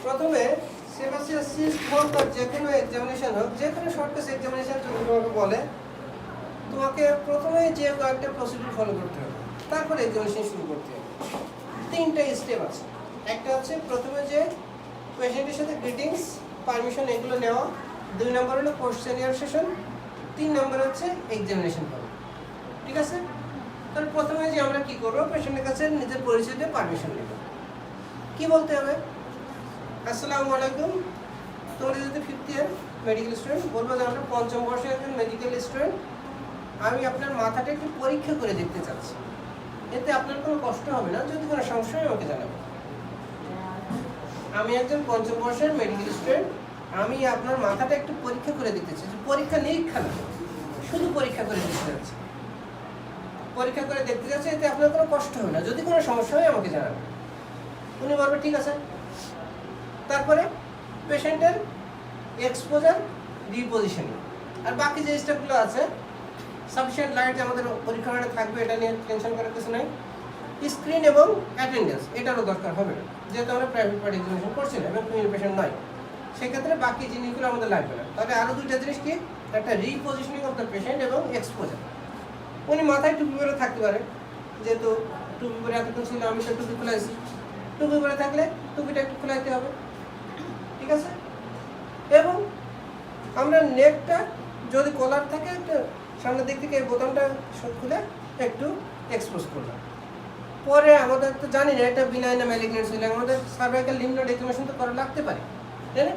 প্রথমে sebaceous cyst হোক বা যে কোনো এক্সামিনেশন হোক, যে কোনো শর্ট কেস এক্সামিনেশন যদি তোমাকে বলে, তোমাকে প্রথমে যে কয়েকটা প্রসিডিউর ফলো করতে হবে, তারপরে এক্সামিনেশন শুরু করতে হবে। তিনটা স্টেপ আছে। একটা হচ্ছে প্রথমে যে পেশেন্টের সাথে গ্রিটিংস, পারমিশন এগুলো নেওয়া, 2 নম্বর হলো কোশ্চেনিয়ার সেশন, 3 নম্বর হচ্ছে এক্সামিনেশন করা। ঠিক আছে? তাহলে প্রথমে যে আমরা কি করবো, পেশেন্টের কাছে নিজের পরিচয় দিয়ে পারমিশন নেব। কি বলতে হবে? আসসালামু আলাইকুম, তোমরা যদি 5th ইয়ার মেডিকেল স্টুডেন্ট, বলবো যে আমরা 5ম বর্ষের একজন মেডিকেল স্টুডেন্ট, আমি আপনার মাথাটা একটু পরীক্ষা করে দেখতে চাচ্ছি। এতে আপনার কোনো কষ্ট হবে না, যদি কোনো সমস্যা হয় আমাকে জানাবেন। আমি একজন 5ম বর্ষের মেডিকেল স্টুডেন্ট, আমি আপনার মাথাটা একটু পরীক্ষা করে দেখতে চাচ্ছি। পরীক্ষা নিরীক্ষা না, শুধু পরীক্ষা করে দেখতে চাচ্ছি। পরীক্ষা করে দেখতে যাচ্ছে, এতে আপনার কোনো কষ্ট হবে না, যদি কোনো সমস্যা হয় আমাকে জানাবেন। উনি বলবে ঠিক আছে। তারপরে পেশেন্টের এক্সপোজার, রিপোজিশনিং, আর বাকি যে স্টেপগুলো আছে, সাফিসিয়েন্ট লাইট যে আমাদের পরীক্ষা হলে থাকবে, এটা নিয়ে টেনশন করার কিছু নাই। স্ক্রিন এবং অ্যাটেন্ডেন্স এটারও দরকার হবে না, যেহেতু আমরা প্রাইভেট পার্টি এক্সামিনেশন করছি না এবং ক্লিনিক পেশেন্ট নয়, সেক্ষেত্রে বাকি জিনিসগুলো আমাদের লাগবে না। তাহলে আরও দুইটা জিনিস কি, একটা রিপোজিশনিং অফ দ্য পেশেন্ট এবং এক্সপোজার। উনি মাথায় টুপি পরে থাকতে পারে, যেহেতু টুপি পরে এতক্ষণ ছিল, আমি তো টুপি খুলাইছি, টুপি পরে থাকলে টুপিটা একটু খোলাইতে হবে। ঠিক আছে? এবং আমরা নেকটা যদি কলার থাকে, একটা সামনের দিক থেকে এই বোতামটা খুলে একটু এক্সপোজ করলাম। পরে আমাদের তো জানি না এটা বিনাইন না ম্যালিগনেন্ট হলে আমাদের সার্ভাইকাল লিম্ফ নোড এক্সামিনেশন তো করা লাগতে পারে, তাই না?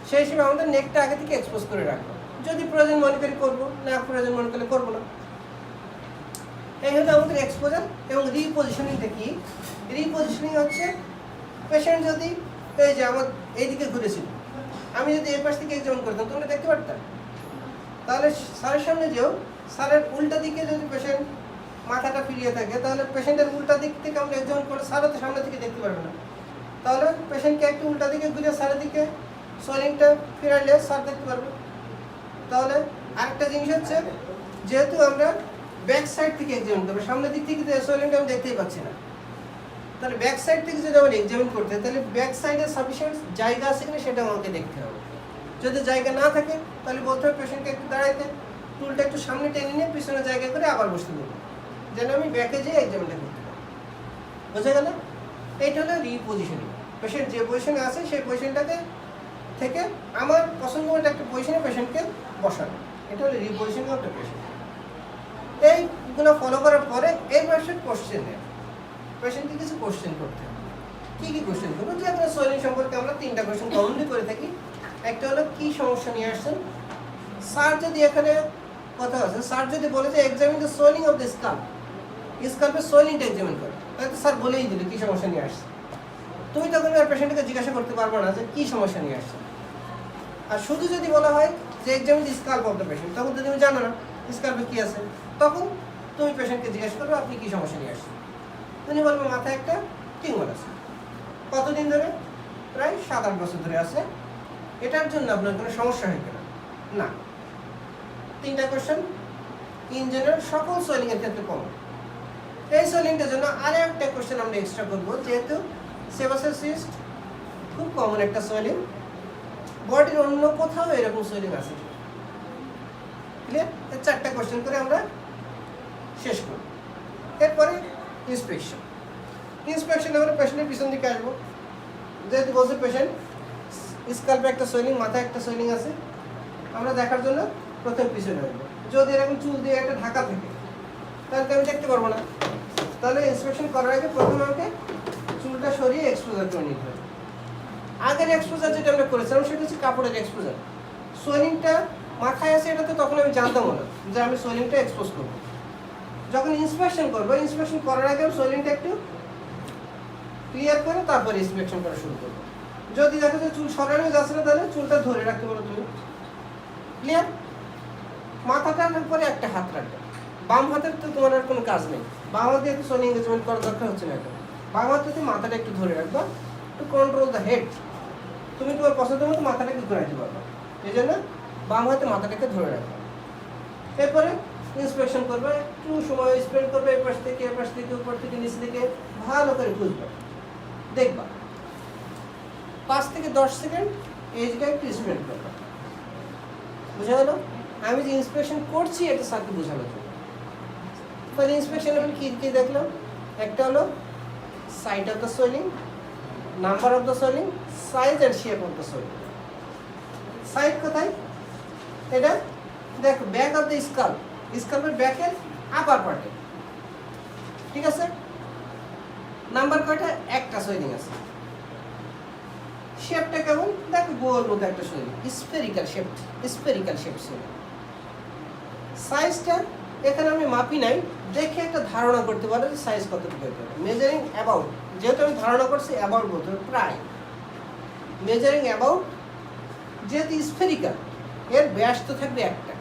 সেই হিসেবে আমাদের নেকটা আগে থেকে এক্সপোজ করে রাখবো, যদি প্রয়োজন মনে করি করবো, না প্রয়োজন মনে করলে করবো না। এই হলো আমাদের এক্সপোজার। এবং রিপোজিশনিংটা কি? রিপোজিশনিং হচ্ছে পেশেন্ট যদি এই যে আমার এইদিকে ঘুরেছিল, আমি যদি এই পাশ থেকে এক্সামিন করতাম, তোমরা দেখতে পারতাম। তাহলে স্যারের সামনে যেও, স্যারের উল্টা দিকে যদি পেশেন্ট মাথাটা ফিরিয়ে থাকে, তাহলে পেশেন্টের উল্টা দিক থেকে আমরা এক্সামিন করে স্যারও তো সামনে থেকে দেখতে পারবে না। তাহলে পেশেন্টকে একটু উল্টা দিকে ঘুরে স্যারের দিকে সোয়েলিংটা ফিরাইলে স্যার দেখতে পারবে। তাহলে আরেকটা জিনিস হচ্ছে, যেহেতু আমরা ব্যাক সাইড থেকে এক্সামিন করবো, সামনের দিক থেকে সোয়েলিংটা আমি দেখতেই পাচ্ছি না, তাহলে ব্যাক সাইড থেকে যদি আমরা এক্সামিন করতে হয়, তাহলে ব্যাক সাইডে সাফিসিয়েন্ট জায়গা আছে কিনা সেটা আমাকে দেখতে হবে। যদি জায়গা না থাকে, তাহলে বলতে হবে পেশেন্টকে একটু দাঁড়াইতে, টুলটা একটু সামনে টেনে নিয়ে পিছনে জায়গা করে আবার বসতে দেবো, যেন আমি ব্যাকে যেয়ে এক্সামিনটা করতে পারি। বোঝা গেল? এইটা হলো রিপোজিশনিং। পেশেন্ট যে পজিশনে আছে সেই পজিশনটাকে থেকে আমার পছন্দ মতো একটা পজিশনে পেশেন্টকে বসানো, এটা হলো রিপোজিশনিং অফ দ্য পেশেন্ট। এইগুলো ফলো করার পরে এই বয়সের কোশ্চেন নেয়, পেশেন্টকে কিছু কোশ্চেন করতে হবে। কী কী কোশ্চেন করবো? যে আপনার সোয়েলিং সম্পর্কে আমরা 3টা কোশ্চেন কমনলি করে থাকি। একটা হলো কী সমস্যা নিয়ে আসছেন। স্যার যদি এখানে কথা আছে, স্যার যদি বলে যে examine the swelling of the scalp, স্কাল্পের সোয়েলিংটা এক্সামিন করে, তাহলে তো স্যার বলেই দিল কী সমস্যা নিয়ে আসছে। তুমি তখন আর পেশেন্টকে জিজ্ঞাসা করতে পারবো না যে কী সমস্যা নিয়ে আসছে। আর শুধু যদি বলা হয় যে examine the SCALP of the patient, তখন তো তুমি জানো না স্কাল্পে কী আছে, তখন তুমি পেশেন্টকে জিজ্ঞাসা করবে আপনি কী সমস্যা নিয়ে আসছেন। তিনি বলবেন মাথায় একটা টিউমার আছে, কতদিন ধরে? প্রায় 7-8 বছর ধরে আছে, এটার জন্য আপনার কোনো সমস্যা হয় কিনা? না। 3টা কোশ্চেন ইন জেনারেল সকল সোয়েলিংয়ের ক্ষেত্রে কমন। এই সোয়েলিংটার জন্য আরও একটা কোশ্চেন আমরা এক্সট্রা করবো, যেহেতু সেবাসিয়াস সিস্ট খুব কমন একটা সোয়েলিং, বডির অন্য কোথাও এরকম সোয়েলিং আছে। ক্লিয়ার? এই 4টা কোশ্চেন করে আমরা শেষ করব। এরপরে ইন্সপেকশন। ইন্সপেকশন আমরা পেশেন্টের পিছন দিকে আসবো, যেহেতু বলছে পেশেন্ট স্কাল্পে একটা সোয়েলিং, মাথায় একটা সোয়েলিং আছে, আমরা দেখার জন্য প্রথম পিছনে আসবো। যদি এরকম চুল দিয়ে একটা ঢাকা থাকে, তাহলে তো আমি দেখতে পারবো না। তাহলে ইন্সপেকশন করার আগে প্রথমে আমাকে চুলটা সরিয়ে এক্সপোজার করে নিতে হবে। আগের এক্সপোজার যেটা আমরা করেছিলাম সেটা হচ্ছে কাপড়ের এক্সপোজার। সোয়েলিংটা মাথায় আছে, এটা তো তখন আমি জানতাম না যে আমি সোয়েলিংটা এক্সপোজ করবো। যখন ইন্সপেকশন করবো, ইন্সপেকশন করার আগে সোয়েলিংটা একটু ক্লিয়ার করে তারপরে ইন্সপেকশন করা শুরু করবো। যদি দেখো যে চুল সরানো যাচ্ছে না, তাহলে চুলটা ধরে রাখতে পারো তুমি। ক্লিয়ার? মাথাটার পরে একটা হাত রাখবে। বাম হাতের তো তোমার আর কোনো কাজ নেই, বাম হাতে একটু সোয়েলিং এঙ্গেজমেন্ট করার দরকার হচ্ছে না। এখন বাম হাতে তুমি মাথাটা একটু ধরে রাখবা, টু কন্ট্রোল দ্য হেড। তুমি তোমার পছন্দ মতো মাথাটাকে ঘুরাইতে পারবা, এই জন্য বাম হাতে মাথাটাকে ধরে রাখবা। এরপরে ইন্সপেকশন করবে, একটু সময় স্পেন্ড করবে, এপাশ থেকে এপাশ থেকে উপর থেকে নিচ থেকে ভালো করে খুঁজবে, দেখবা। 5 থেকে 10 সেকেন্ড এই জায়গায় একটু স্প্রেড করবো। বুঝা গেল? আমি যে ইন্সপেকশন করছি এটা স্যারকে বোঝানো যায়। তাহলে ইন্সপেকশন আমি কী কী দেখলাম? একটা হলো site of the swelling, number of the swelling, size and shape of the swelling. Side কোথায়? এটা দেখো ব্যাক অফ দ্য স্কাল্প, স্কাল্পের ব্যাকের আপার পার্টে, ঠিক আছে? নাম্বার কয়টা? একটা সোয়েলিং আছে। শেপটা কেমন? দেখো গোল মতো একটা swelling, spherical shape, spherical shape swelling. সাইজটা এখানে আমি মাপি নাই, দেখে একটা ধারণা করতে পারো যে সাইজ কতটুকু হতে পারে। মেজারিং অ্যাবাউট, যেহেতু আমি ধারণা করছি অ্যাবাউট বলতে হবে, প্রায়। মেজারিং অ্যাবাউট, যেহেতু স্ফেরিক্যাল এর ব্যাস তো থাকবে একটা,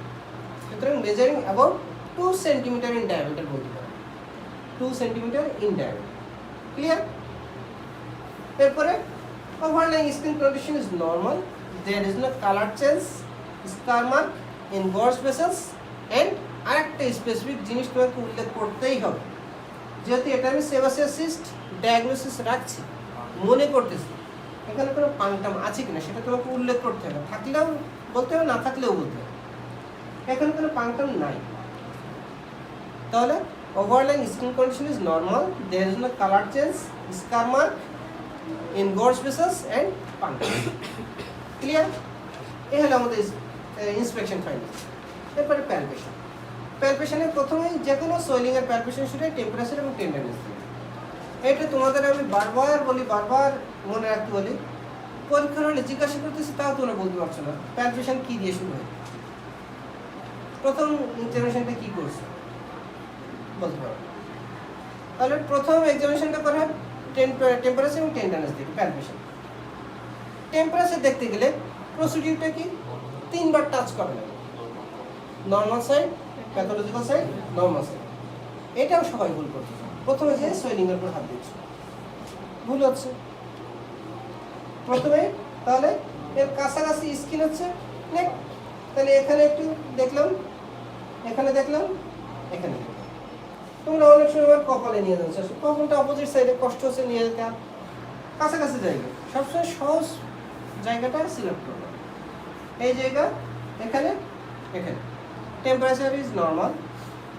সুতরাং measuring about 2 centimetre in diameter বলতে পারো, 2 সেন্টিমিটার ইন ডায়ামিটার। ক্লিয়ার? এরপরে overlying skin condition is normal, there is no colour change, scar mark, engorged vessels and আরেকটা স্পেসিফিক জিনিস তোমাকে উল্লেখ করতেই হবে, যেহেতু এটা আমি সেবাসিয়াস সিস্ট ডায়াগনোসিস রাখছি, মনে করতেছি এখানে কোনো পাংটাম আছে কিনা সেটা তোমাকে উল্লেখ করতে হবে, থাকলেও বলতে হবে, না থাকলেও বলতে হবে। এখানে কোনো পাংটাম নাই, তাহলে overlying skin condition is normal, there is no colour change, scar mark, engorged vessels and punctum. Clear? এই হলো আমাদের ইন্সপেকশন ফাইন্ডিং। এরপরে প্যালপেশন। প্যালপেশনের প্রথমেই যে কোনো সোয়েলিং এর প্যালপেশন শুরু হয় টেম্পারেচার এবং টেন্ডারনেস দিয়ে। এটা তোমাদের আমি বারবার বলি, বারবার মনে রাখতে বলি, পরীক্ষার হলে জিজ্ঞাসা করতেছি তাও তোমরা বলতে পারছো না প্যালপেশন কী দিয়ে শুরু হয়, প্রথম এক্সামিনেশনটা কী করছো বলতে পারো। তাহলে প্রথম এক্সামিনেশনটা করা হয় টেম্পারেচার এবং টেন্ডারনেস দিয়ে প্যালপেশন। টেম্পারেচার দেখতে গেলে প্রসিডিউরটা কি? 3 বার টাচ করা লাগে, normal side, pathological side, normal side. এটাও সবাই ভুল করছে, প্রথমে যে সোয়েলিং এর উপর হাত দিচ্ছে, ভুল হচ্ছে। প্রথমে তাহলে এর কাছাকাছি স্কিন হচ্ছে নেক, তাহলে এখানে একটু দেখলাম, এখানে দেখলাম, এখানে দেখলাম। তোমরা অনেক সময় কপালে নিয়ে যাচ্ছ, কপালটা অপোজিট সাইডে, কষ্ট হচ্ছে নিয়ে যেতে, কাছাকাছি জায়গা সবসময় সহজ জায়গাটা সিলেক্ট করবে। এই জায়গা এখানে, এখানে টেম্পারেচার ইজ নর্মাল,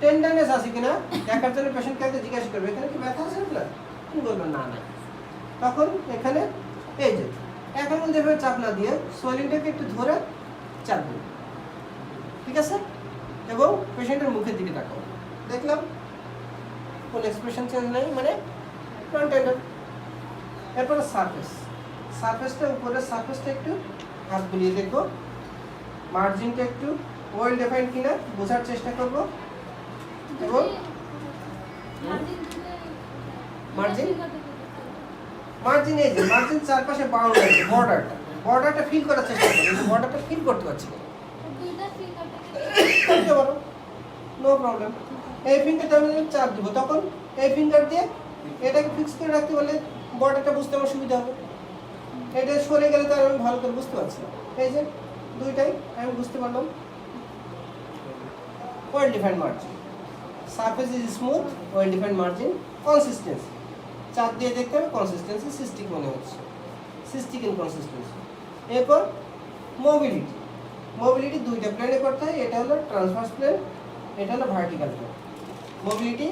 টেন্ডারনেস আছে কিনা দেখার জন্য পেশেন্টকে আগে জিজ্ঞাসা করবে এখানে কি ব্যথা আছে আপনার, তুমি বলবেন না না, তখন এখানে এই যে এখন যেভাবে চাপ না দিয়ে সোয়েলিংটাকে একটু ধরে চাপ দিন, ঠিক আছে? এবং পেশেন্টের মুখের দিকে তাকাও, দেখলাম কোনো এক্সপ্রেশন চেঞ্জ নেই, মানে নন টেন্ডার। এরপরে সারফেস, সারফেসটা উপরের সারফেসটা একটু হাত বুলিয়ে দেখবো, মার্জিনটা একটু ওয়েল ডিফাইন্ড কিনা বোঝার চেষ্টা করব। এবং মার্জিন, মার্জিন এই যে মার্জিন চারপাশে বাউন্ডারি, বর্ডারটা ফিল করার চেষ্টা করব, বর্ডারটা ফিল করতে পারছি না, করতে পারো, নো প্রবলেম। এই ফিঙ্গারটা আমি চাপ দিব, তখন এই ফিঙ্গার দিয়ে এটাকে ফিক্স করে রাখতে বলে বর্ডারটা বুঝতে আমার সুবিধা হবে। এটা সরে গেলে তো আমি ভালো করে বুঝতে পারছি না, এই যে দুইটাই আমি বুঝতে পারলাম। Well defined margin, surface is smooth, well defined margin, consistency চাপ দিয়ে দেখতে হবে, কনসিস্টেন্সি সিস্টিক মনে হচ্ছে, সিস্টিক ইনকনসিস্টেন্সি। এরপর মোবিলিটি, মোবিলিটি দুইটা প্লেনে করতে হয়, এটা হলো ট্রান্সভার্স প্লেন, এটা হলো ভার্টিক্যাল প্লেন। মোবিলিটি,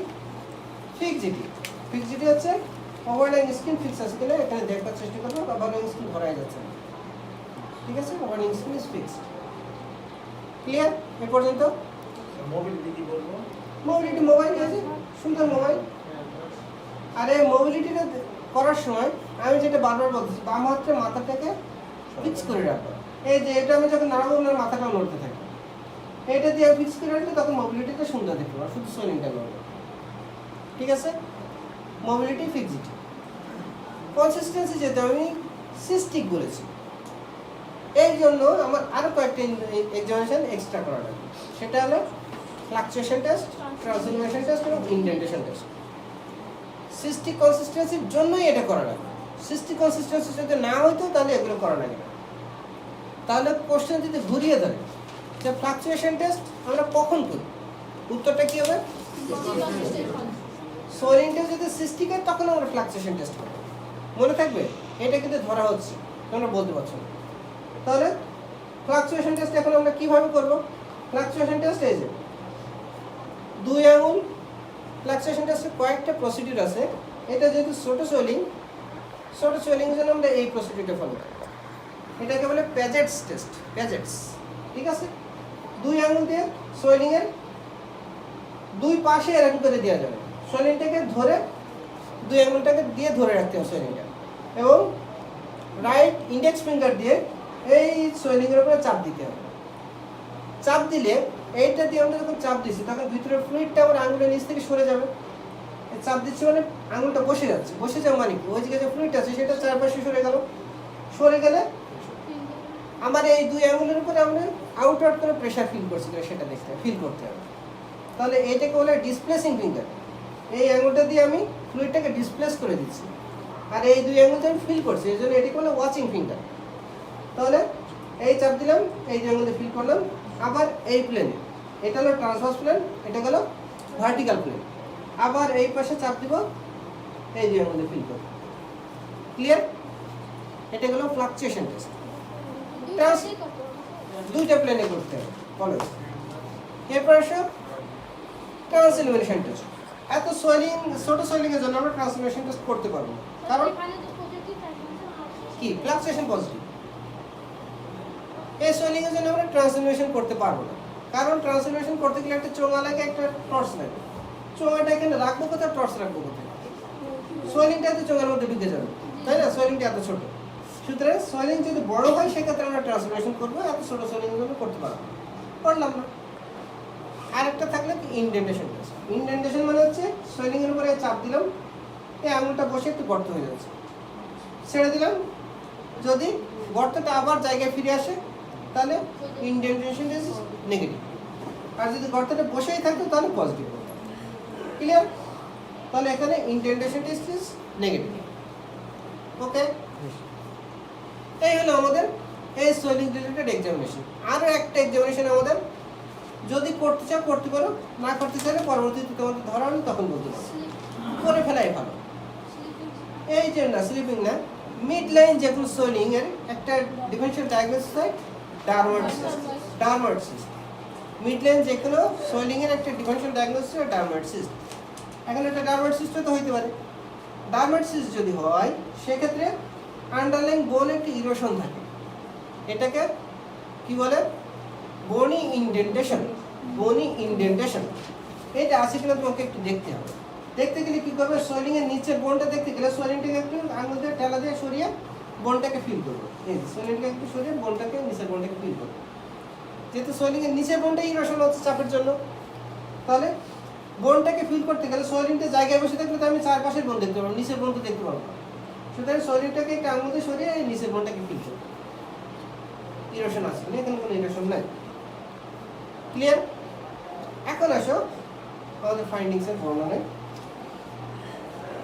ফিক্সিটি, ফিক্সিটি হচ্ছে ওভারলাইং স্কিন ফিক্স আছে কিনা এখানে দেখবার চেষ্টা করবো, ওভারলাইং স্কিন ধরাই যাচ্ছে না, ঠিক আছে? ওভারলাইং স্কিন ইজ ফিক্সড। ক্লিয়ার এ পর্যন্ত? মোবিলিটি কি বলবো? মোবিলিটি মোবাইল আছে, সুন্দর মোবাইল। আরে মোবিলিটিটা করার সময় আমি যেটা বারবার বলতেছি, বাম হাতে মাথাটাকে ফিক্স করে রাখবো, এই যে এটা আমি যখন নাড়াবো না মাথাটাও নড়তে থাকবে, এটা দিয়ে ফিক্স করে রাখলে তখন মোবিলিটিটা সুন্দর দেখতে পাবো, শুধু সোয়েলিংটা নড়বে, ঠিক আছে? মোবিলিটি, ফিক্সিটি। কনসিস্টেন্সি যেটা আমি সিস্টিক বলেছি, এই জন্য আমার আরও কয়েকটা এক্সামিনেশন এক্সট্রা করা লাগবে, সেটা হলো ফ্লাকচুয়েশন টেস্ট, ট্রান্সফরমেশন টেস্ট এবং ইনডেন্টেশন টেস্ট। সিস্টিক কনসিস্টেন্সির জন্যই এটা করা লাগবে, সিস্টিক কনসিস্টেন্সি যদি না হইতো তাহলে এগুলো করা লাগে না। তাহলে কোশ্চেন যদি ঘুরিয়ে ধরে যে ফ্লাকচুয়েশন টেস্ট আমরা কখন করি, উত্তরটা কী হবে? সোয়েলিংটা যদি সিস্টিক হয় তখন আমরা ফ্লাকচুয়েশন টেস্ট করব, মনে থাকবে? এটা কিন্তু ধরা হচ্ছে তোমরা বলতে পারছো না। তাহলে ফ্লাকচুয়েশন টেস্ট এখন আমরা কিভাবে করব? ফ্লাকচুয়েশন টেস্ট এই যে 2 আঙুল ফ্লাকচুয়েশন টেস্টের কয়েকটা প্রসিডিউর আছে। এটা যেহেতু ছোট সোয়েলিং এর জন্য আমরা এই প্রসিডিউরটা ফলো করি। এটাকে বলে প্যাজেটস টেস্ট, প্যাজেটস। ঠিক আছে, 2 আঙুল দিয়ে সোয়েলিং এর দুই পাশে এরকম করে দেওয়া যাবে। সোয়েলিংটাকে ধরে 2 আঙুলটাকে দিয়ে ধরে রাখতে হবে সোয়েলিংটা, এবং রাইট ইন্ডেক্স ফিঙ্গার দিয়ে এই সোয়েলিং এর উপরে চাপ দিতে হবে। চাপ দিলে এইটা দিয়ে আমরা যখন চাপ দিচ্ছি তখন ভিতরে ফ্লুইডটা আমার আঙুলের নিচ থেকে সরে যাবে। চাপ দিচ্ছি মানে আঙুলটা বসে যাচ্ছে, বসে যাওয়া মানে কি, ওই যে ফ্লুইড আছে সেটা চারপাশে সরে গেলে আমার এই 2 আঙুলের উপরে আমরা আউটওয়ার্ড করে প্রেসার ফিল করছি কিনা সেটা ফিল করতে হবে। তাহলে এইটাকে বলে ডিসপ্লেসিং ফিঙ্গার। এই আঙুলটা দিয়ে আমি ফ্লুইডটাকে ডিসপ্লেস করে দিচ্ছি, আর এই 2 আঙুলটা আমি ফিল করছি, এই জন্য এটাকে বলে ওয়াচিং ফিঙ্গার। তাহলে এই চাপ দিলাম, এই 2 আঙুলে ফিল করলাম। আবার এই প্লেনে, এটা হলো ট্রান্সভার্স প্লেন, এটা হলো ভার্টিক্যাল প্লেন। আবার এই পাশে চাপ দিব, এই 2 আঙুলে ফিল করব। ক্লিয়ার? এটা হলো ফ্লাকচুয়েশন টেস্ট। দুইটা প্লেনে করতে হবে। ফলো। এরপর আসো ট্রান্সইলুমিনেশন টেস্ট। এত সোয়েলিং, ছোট সোয়েলিং এর জন্য আমরা ট্রান্সইলুমিনেশন টেস্ট করতে পারবো না, কারণ কি ফ্লাকচুয়েশন পজিটিভ। এই সোয়েলিং এর জন্য আমরা ট্রান্সইলুমিনেশন করতে পারবো না, কারণ ট্রান্সইলুমিনেশন করতে গেলে একটা চোঙা লাগে, একটা টর্চ লাগে। চোঙাটা এখানে রাখবো কোথায়, টর্চ রাখবো কোথায়? সোয়েলিংটা তো চোঙার মধ্যে ঢুকে যাবে, তাই না? সোয়েলিংটা এত ছোট। সুতরাং সোয়েলিং যদি বড় হয় সেক্ষেত্রে আমরা ট্রান্সফরমেশন করবো, এত ছোট সোয়েলিং গুলো করতে পারবো করলাম না। আরেকটা থাকলে ইনডেন্টেশন টেস্ট। ইনডেন্টেশন মানে হচ্ছে সোয়েলিং এর উপরে চাপ দিলাম, এই আঙুলটা বসে একটু গর্ত হয়ে যাচ্ছে, ছেড়ে দিলাম, যদি গর্তটা আবার জায়গায় ফিরে আসে তাহলে ইনডেন্টেশন টেস্ট নেগেটিভ, আর যদি গর্তটা বসেই থাকতো তাহলে পজিটিভ। ক্লিয়ার? তাহলে এখানে ইনডেন্টেশন টেস্ট ইজ নেগেটিভ। ওকে, এই হলো আমাদের এই সোয়েলিং রিলেটেড এক্সামিনেশন। আরও একটা এক্সামিনেশন আমাদের, যদি করতে চাও করতে পারো, না করতে চাইলে পরবর্তীতে তোমাদের ধরা হলে তখন বলতে পারো, করে ফেলাই ভালো। এই যে না স্লিপিং না, মিড লাইন যেগুলো সোয়েলিং এর একটা ডিফারেনশিয়াল ডায়াগনোসিস হয় ডারওয়ার্ড সিস্ট। ডারওয়ার্ড সিস্ট মিড লাইন যেগুলো সোয়েলিং এর একটা ডিফারেনশিয়াল ডায়াগনোসিস হয় ডারওয়ার্ড সিস্ট। এখন একটা ডারওয়ার্ড সিস্টও তো হইতে পারে। ডারওয়ার্ড সিস্ট যদি হয় সেক্ষেত্রে আন্ডারলাইন বোনে একটি ইরোশন থাকে, এটাকে কি বলে, বোনি ইনডেন্টেশন। বোনি ইনডেন্টেশন এটা আছে কিনা তোমাকে একটু দেখতে হবে। দেখতে গেলে কি করবে, সোয়েলিং এর নিচের বোনটা দেখতে গেলে সোয়েলিংটাকে একটু আঙুল দিয়ে ঠেলা দিয়ে সরিয়ে বোনটাকে ফিল করবে। এই সোয়েলিংটাকে একটু সরিয়ে বোনটাকে, নিচের বোনটাকে ফিল করবে। যেহেতু সোয়েলিং এর নিচের বোনটা ইরোশন হচ্ছে চাপের জন্য, তাহলে বোনটাকে ফিল করতে গেলে সোয়েলিংটা জায়গায় বসে থাকলে তো আমি চারপাশের বোন দেখতে পারবো, নিচের বোনটা দেখতে পারবো না। সুতরাং সোয়েলিংটাকে একটা আঙুল দিয়ে সরিয়ে এই নিচের বোনটাকে ফিল করবে। ইরোশন আছে না, এখানে কোনো ইরোশন নাই। ক্লিয়ার? এখন আসো আমাদের ফাইন্ডিংস এর বর্ণনায়।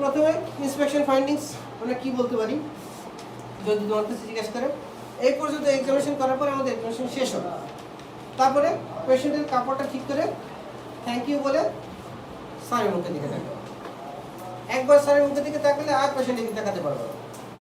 প্রথমে ইন্সপেকশন ফাইন্ডিংস আমরা কি বলতে পারি, যদি তোমার কাছে জিজ্ঞেস করে। এই পর্যন্ত এক্সামিনেশন করার পরে আমাদের এক্সামিনেশন শেষ হবে। তারপরে পেশেন্টের কাপড়টা ঠিক করে থ্যাংক ইউ বলে স্যারের মুখের দিকে তাকাবে। একবার স্যারের মুখের দিকে তাকালে আর পেশেন্টের দিকে তাকাতে পারবে না।